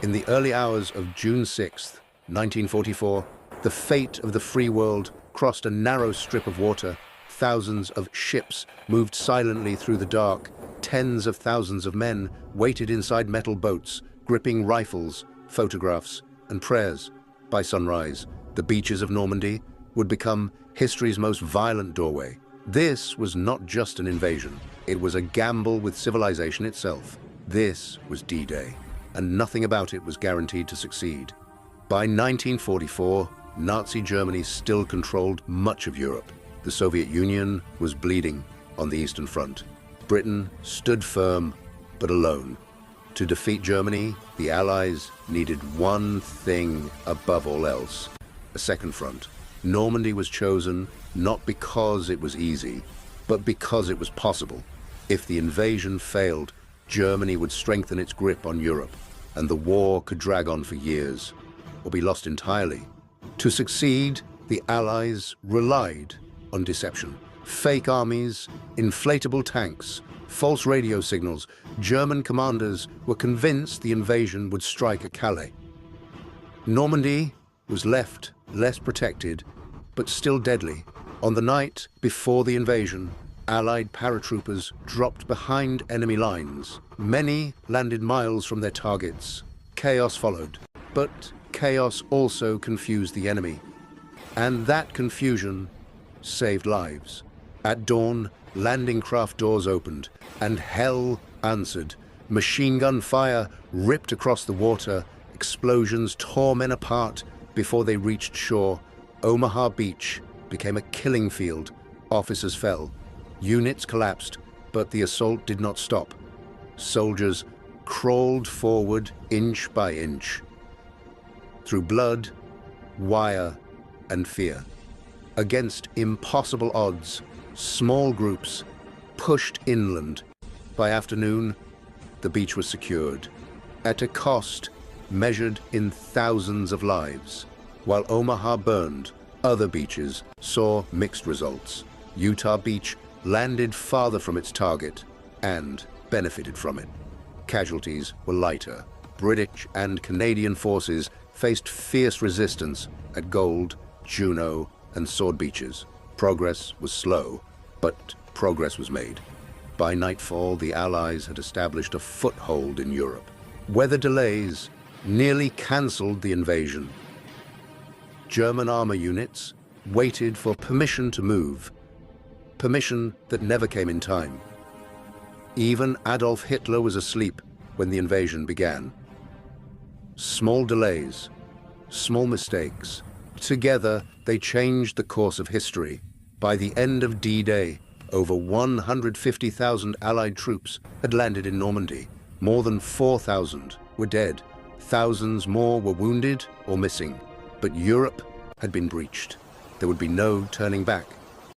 In the early hours of June 6, 1944, the fate of the free world crossed a narrow strip of water. Thousands of ships moved silently through the dark. Tens of thousands of men waited inside metal boats, gripping rifles, photographs, and prayers. By sunrise, the beaches of Normandy would become history's most violent doorway. This was not just an invasion. It was a gamble with civilization itself. This was D-Day, and nothing about it was guaranteed to succeed. By 1944, Nazi Germany still controlled much of Europe. The Soviet Union was bleeding on the Eastern Front. Britain stood firm, but alone. To defeat Germany, the Allies needed one thing above all else: a second front. Normandy was chosen not because it was easy, but because it was possible. If the invasion failed, Germany would strengthen its grip on Europe, and the war could drag on for years, or be lost entirely. To succeed, the Allies relied on deception. Fake armies, inflatable tanks, false radio signals. German commanders were convinced the invasion would strike at Calais. Normandy was left less protected, but still deadly. On the night before the invasion, Allied paratroopers dropped behind enemy lines. Many landed miles from their targets. Chaos followed, but chaos also confused the enemy. And that confusion saved lives. At dawn, landing craft doors opened, and hell answered. Machine gun fire ripped across the water. Explosions tore men apart before they reached shore. Omaha Beach became a killing field. Officers fell. Units collapsed, but the assault did not stop. Soldiers crawled forward inch by inch, through blood, wire, and fear. Against impossible odds, small groups pushed inland. By afternoon, the beach was secured, at a cost measured in thousands of lives. While Omaha burned, other beaches saw mixed results. Utah Beach landed farther from its target and benefited from it. Casualties were lighter. British and Canadian forces faced fierce resistance at Gold, Juno, and Sword beaches. Progress was slow, but progress was made. By nightfall, the Allies had established a foothold in Europe. Weather delays nearly cancelled the invasion. German armor units waited for permission to move, permission that never came in time. Even Adolf Hitler was asleep when the invasion began. Small delays, small mistakes. Together, they changed the course of history. By the end of D-Day, over 150,000 Allied troops had landed in Normandy. More than 4,000 were dead. Thousands more were wounded or missing. But Europe had been breached. There would be no turning back.